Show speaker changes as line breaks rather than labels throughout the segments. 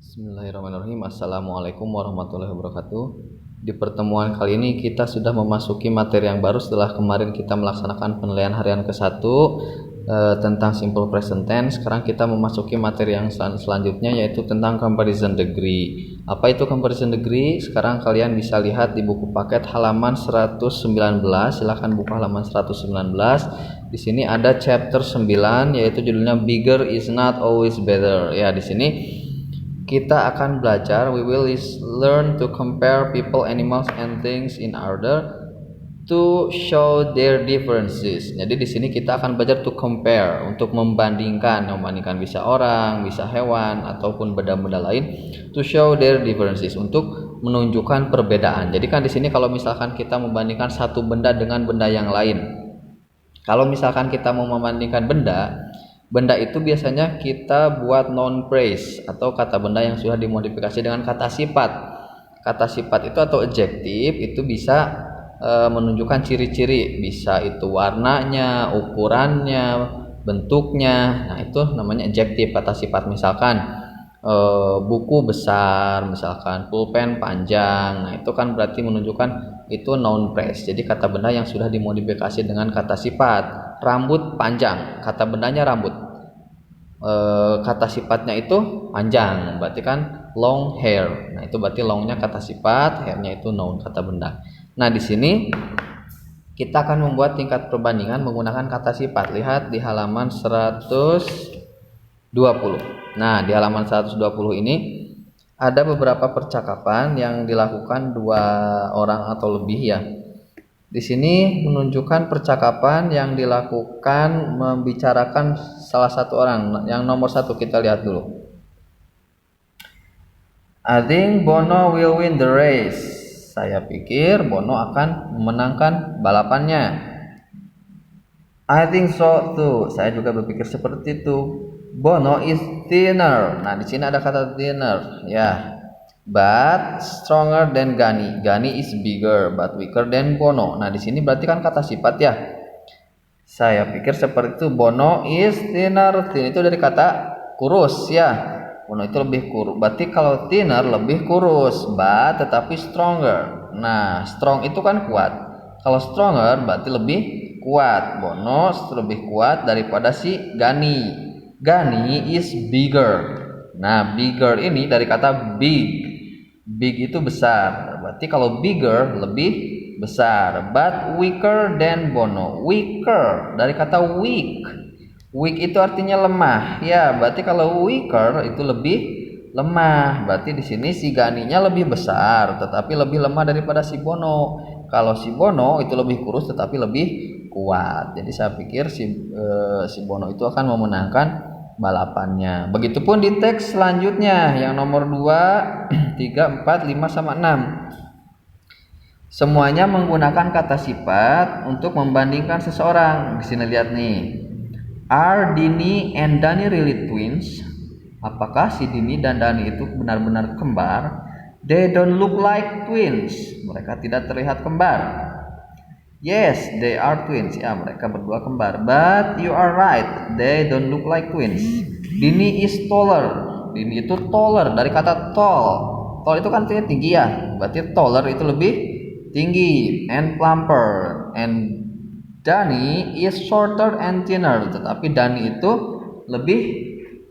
Bismillahirrahmanirrahim. Assalamualaikum warahmatullahi wabarakatuh. Di pertemuan kali ini kita sudah memasuki materi yang baru setelah kemarin kita melaksanakan penilaian harian ke-1 tentang simple present tense. Sekarang kita memasuki materi yang selanjutnya, yaitu tentang comparison degree. Apa itu comparison degree? Sekarang kalian bisa lihat di buku paket halaman 119. Silahkan buka halaman 119. Di sini ada chapter 9, yaitu judulnya Bigger is not always better. Ya, di sini kita akan belajar, we will learn to compare people, animals, and things in order to show their differences. Jadi di sini kita akan belajar to compare, untuk membandingkan bisa orang, bisa hewan, ataupun benda-benda lain, to show their differences, untuk menunjukkan perbedaan. Jadi kan di sini kalau misalkan kita membandingkan satu benda dengan benda yang lain, kalau misalkan kita mau membandingkan benda itu biasanya kita buat noun phrase atau kata benda yang sudah dimodifikasi dengan kata sifat. Kata sifat itu atau adjektif itu bisa menunjukkan ciri-ciri, bisa itu warnanya, ukurannya, bentuknya. Nah, itu namanya adjektif, kata sifat. Misalkan buku besar, misalkan pulpen panjang. Nah, itu kan berarti menunjukkan itu noun phrase. Jadi kata benda yang sudah dimodifikasi dengan kata sifat. Rambut panjang, kata bendanya rambut, kata sifatnya itu panjang, berarti kan long hair. Nah, itu berarti longnya kata sifat, hairnya itu noun, kata benda. Nah, di sini kita akan membuat tingkat perbandingan menggunakan kata sifat. Lihat di halaman 120. Nah, di halaman 120 ini ada beberapa percakapan yang dilakukan dua orang atau lebih ya. Di sini menunjukkan percakapan yang dilakukan membicarakan salah satu orang. Yang nomor 1 kita lihat dulu. I think Bono will win the race. Saya pikir Bono akan memenangkan balapannya. I think so too. Saya juga berpikir seperti itu. Bono is thinner. Nah, di sini ada kata thinner ya. But stronger than Gani. Gani is bigger but weaker than Bono. Nah, di sini berarti kan kata sifat ya. Saya pikir seperti itu. Bono is thinner. Thin itu dari kata kurus ya. Bono itu lebih kurus. Berarti kalau thinner lebih kurus, but tetapi stronger. Nah, strong itu kan kuat. Kalau stronger berarti lebih kuat. Bono lebih kuat daripada si Gani. Gani is bigger. Nah, bigger ini dari kata big. Big itu besar, berarti kalau bigger lebih besar. But weaker than Bono. Weaker dari kata weak. Weak itu artinya lemah. Ya, berarti kalau weaker itu lebih lemah. Berarti di sini si Ganinya lebih besar, tetapi lebih lemah daripada si Bono. Kalau si Bono itu lebih kurus, tetapi lebih kuat. Jadi saya pikir si Bono itu akan memenangkan balapannya. Begitupun di teks selanjutnya yang nomor 2, 3, 4, 5 sama 6. Semuanya menggunakan kata sifat untuk membandingkan seseorang. Di sini lihat nih. Are Dini and Dani really twins? Apakah si Dini dan Dani itu benar-benar kembar? They don't look like twins. Mereka tidak terlihat kembar. Yes, they are twins. Ya, mereka berdua kembar. But you are right, they don't look like twins. Dini is taller. Dini itu taller dari kata tall. Tall itu kan artinya tinggi ya. Berarti taller itu lebih tinggi. And plumper. And Dani is shorter and thinner. Tetapi Dani itu lebih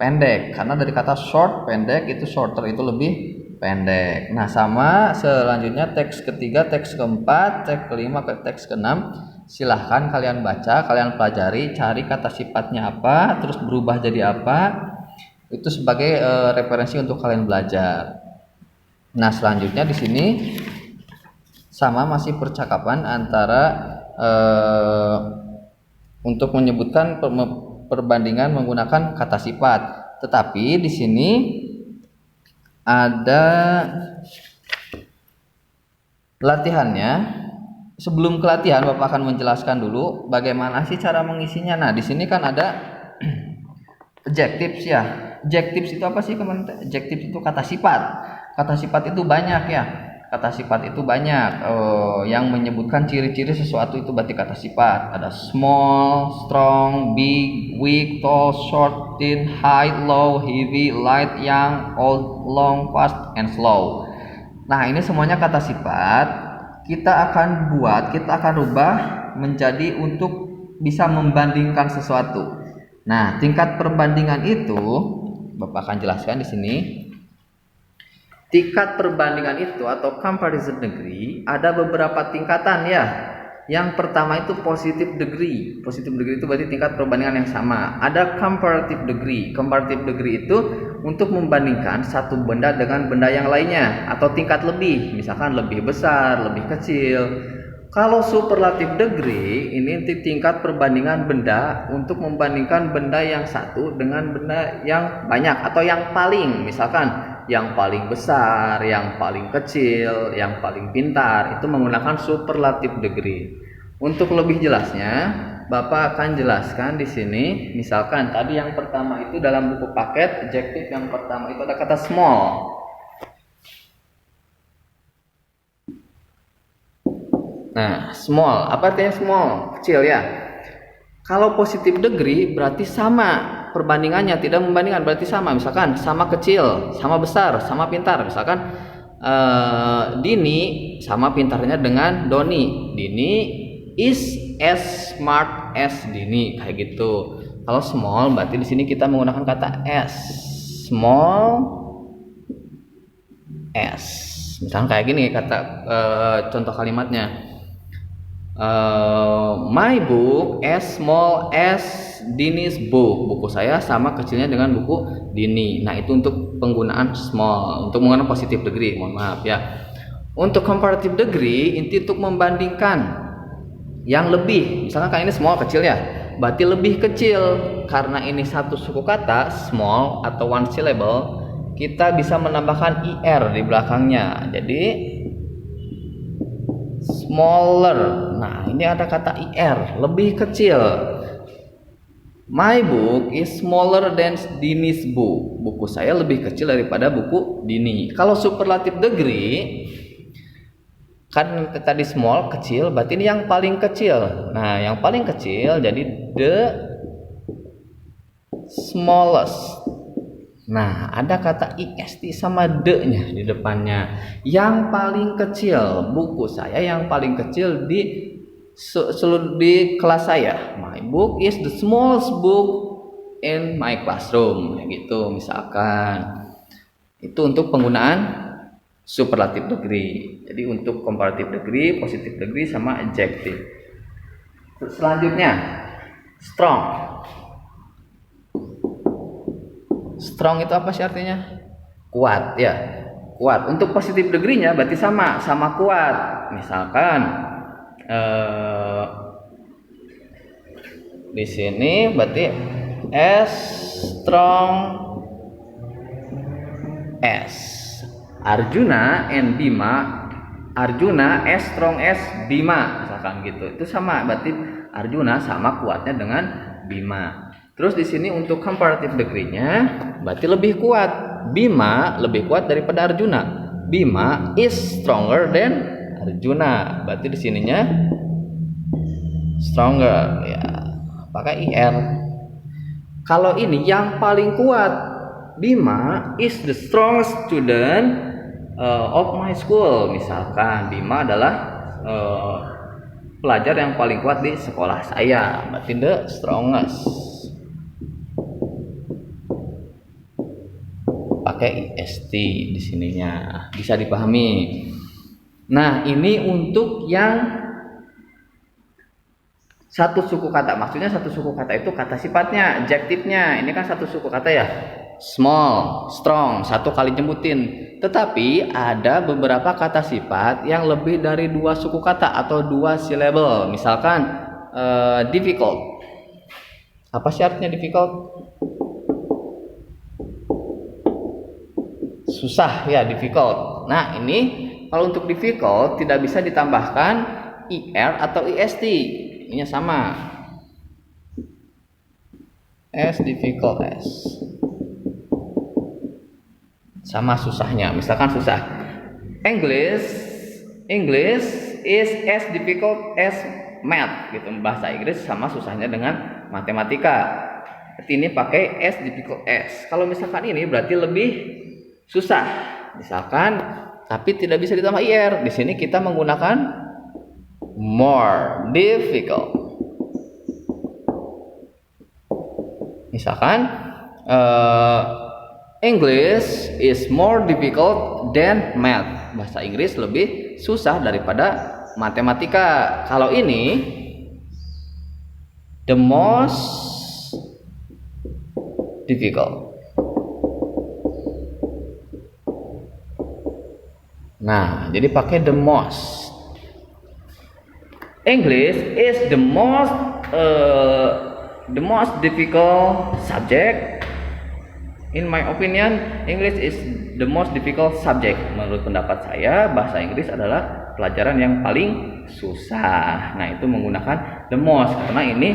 pendek. Karena dari kata short, pendek, itu shorter itu lebih pendek. Nah, sama selanjutnya teks ketiga, teks keempat, teks kelima, ke teks keenam. Silahkan kalian baca, kalian pelajari, cari kata sifatnya apa, terus berubah jadi apa. Itu sebagai referensi untuk kalian belajar. Nah, selanjutnya di sini sama masih percakapan antara untuk menyebutkan perbandingan menggunakan kata sifat. Tetapi di sini ada latihannya. Sebelum ke latihan, Bapak akan menjelaskan dulu bagaimana sih cara mengisinya. Nah, di sini kan ada adjectives ya. Adjectives itu apa sih, teman? Adjectives itu kata sifat. Kata sifat itu banyak ya. Kata sifat itu banyak yang menyebutkan ciri-ciri sesuatu itu berarti kata sifat. Ada small, strong, big, weak, tall, short, thin, high, low, heavy, light, young, old, long, fast, and slow. Nah, ini semuanya kata sifat. Kita akan rubah menjadi untuk bisa membandingkan sesuatu. Nah, tingkat perbandingan itu Bapak akan jelaskan di sini. Tingkat perbandingan itu atau comparison degree ada beberapa tingkatan ya. Yang pertama itu positive degree. Positive degree itu berarti tingkat perbandingan yang sama. Ada comparative degree. Comparative degree itu untuk membandingkan satu benda dengan benda yang lainnya atau tingkat lebih, misalkan lebih besar, lebih kecil. Kalau superlative degree ini tingkat perbandingan benda untuk membandingkan benda yang satu dengan benda yang banyak atau yang paling, misalkan yang paling besar, yang paling kecil, yang paling pintar, itu menggunakan superlative degree. Untuk lebih jelasnya, Bapak akan jelaskan di sini. Misalkan tadi yang pertama itu dalam buku paket, adjektif yang pertama itu ada kata small. Nah, small, apa artinya small? Kecil ya. Kalau positive degree berarti sama. Perbandingannya tidak membandingkan, berarti sama. Misalkan sama kecil, sama besar, sama pintar. Misalkan Dini sama pintarnya dengan Doni. Dini is as smart as Dini, kayak gitu. Kalau small berarti di sini kita menggunakan kata s. Small s. Misalkan kayak gini kata contoh kalimatnya. My book as small as Dini's book. Buku saya sama kecilnya dengan buku Dini. Nah, itu untuk penggunaan small, untuk menggunakan positive degree. Mohon maaf ya. Untuk comparative degree inti untuk membandingkan yang lebih. Misalkan kan ini small kecil ya, berarti lebih kecil. Karena ini satu suku kata small atau one syllable, kita bisa menambahkan er di belakangnya. Jadi smaller. Nah, ini ada kata er, lebih kecil. My book is smaller than Dini's book. Buku saya lebih kecil daripada buku Dini. Kalau superlative degree, kan tadi small kecil, berarti ini yang paling kecil. Nah, yang paling kecil jadi the smallest. Nah, ada kata ist sama the-nya di depannya. Yang paling kecil, buku saya yang paling kecil di kelas saya. My book is the smallest book in my classroom. Gitu misalkan. Itu untuk penggunaan superlative degree. Jadi untuk comparative degree, positive degree sama adjective. Selanjutnya, strong. Strong itu apa sih artinya? Kuat ya. Kuat. Untuk positive degree-nya berarti sama kuat. Misalkan di sini berarti as strong as Arjuna and Bima. Arjuna as strong as Bima, misalkan gitu. Itu sama, berarti Arjuna sama kuatnya dengan Bima. Terus di sini untuk comparative degree-nya berarti lebih kuat. Bima lebih kuat daripada Arjuna. Bima is stronger than Arjuna. Berarti di sininya stronger ya. Pakai er. Kalau ini yang paling kuat. Bima is the strongest student of my school. Misalkan Bima adalah pelajar yang paling kuat di sekolah saya. Berarti the strongest. Pakai ist di sininya, bisa dipahami. Nah, ini untuk yang satu suku kata. Maksudnya satu suku kata itu kata sifatnya, adjektifnya. Ini kan satu suku kata ya. Small, strong, satu kali nyebutin. Tetapi ada beberapa kata sifat yang lebih dari dua suku kata atau dua syllable. Misalkan difficult. Apa sih artinya difficult? Susah ya, difficult. Nah, ini kalau untuk difficult tidak bisa ditambahkan er atau ist. Ini sama. As difficult as. Sama susahnya. Misalkan susah.
English English is as difficult as math gitu. Bahasa Inggris sama susahnya dengan matematika. Ini pakai as difficult as. Kalau misalkan ini berarti lebih susah. Misalkan tapi tidak bisa ditambah ir. Di sini kita menggunakan more difficult. Misalkan English is more difficult than math. Bahasa Inggris lebih susah daripada matematika. Kalau ini the most difficult. Nah, jadi pakai the most. English is the most difficult subject. In my opinion, English is the most difficult subject. Menurut pendapat saya, bahasa Inggris adalah pelajaran yang paling susah. Nah, itu menggunakan the most karena ini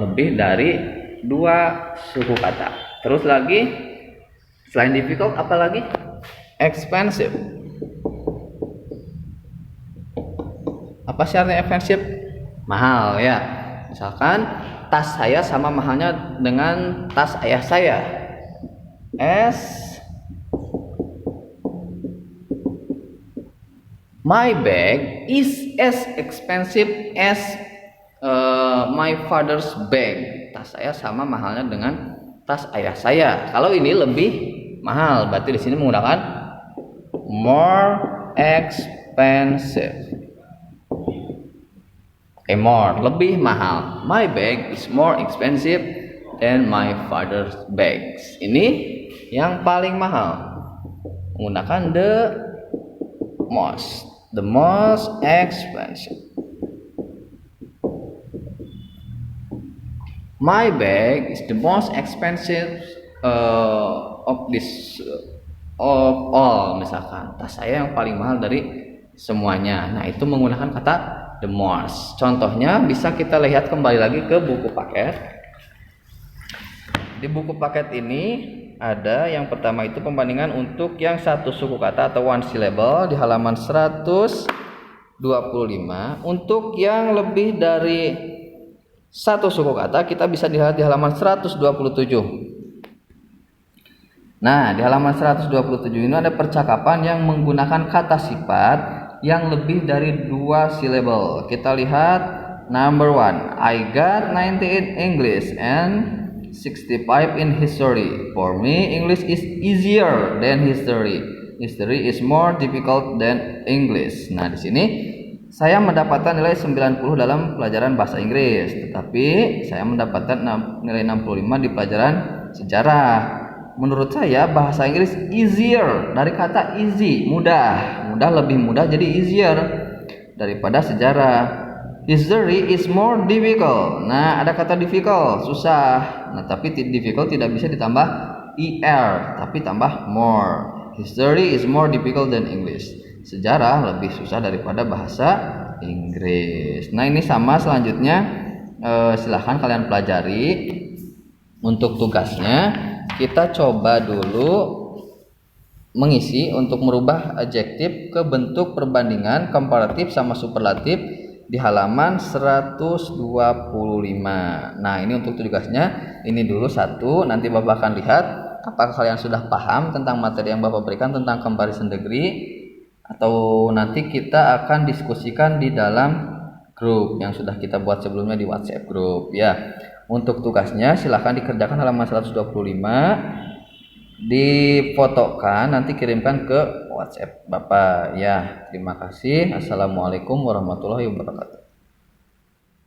lebih dari 2 suku kata. Terus lagi, selain difficult, apa lagi? Expensive. Apa sih artinya expensive? Mahal ya. Misalkan tas saya sama mahalnya dengan tas ayah saya. My bag is as expensive as my father's bag. Tas saya sama mahalnya dengan tas ayah saya. Kalau ini lebih mahal, berarti di sini menggunakan more expensive. More, lebih mahal. My bag is more expensive than my father's bags. Ini yang paling mahal. Menggunakan the most expensive. My bag is the most expensive of all. Misalkan tas saya yang paling mahal dari semuanya. Nah, itu menggunakan kata the most. Contohnya bisa kita lihat kembali lagi ke buku paket. Di buku paket ini ada yang pertama itu pembandingan untuk yang satu suku kata atau one syllable di halaman 125. Untuk yang lebih dari satu suku kata kita bisa dilihat di halaman 127. Nah, di halaman 127 ini ada percakapan yang menggunakan kata sifat yang lebih dari 2 syllable. Kita lihat number 1. I got 98 English and 65 in history. For me, English is easier than history. History is more difficult than English. Nah, di sini saya mendapatkan nilai 90 dalam pelajaran bahasa Inggris, tetapi saya mendapatkan nilai 65 di pelajaran sejarah. Menurut saya bahasa Inggris easier, dari kata easy, mudah, lebih mudah jadi easier daripada sejarah. History is more difficult. Nah, ada kata difficult, susah. Nah, tapi difficult tidak bisa ditambah er, tapi tambah more. History is more difficult than English. Sejarah lebih susah daripada bahasa Inggris. Nah, ini sama selanjutnya. Silahkan kalian pelajari. Untuk tugasnya kita coba dulu mengisi untuk merubah adjektif ke bentuk perbandingan komparatif sama superlatif di halaman 125. Nah, ini untuk tugasnya ini dulu satu, nanti Bapak akan lihat apakah kalian sudah paham tentang materi yang Bapak berikan tentang comparison degree, atau nanti kita akan diskusikan di dalam grup yang sudah kita buat sebelumnya di WhatsApp grup ya. Untuk tugasnya silahkan dikerjakan halaman 125, difotokan, nanti kirimkan ke WhatsApp Bapak ya. Terima kasih. Assalamualaikum warahmatullahi wabarakatuh.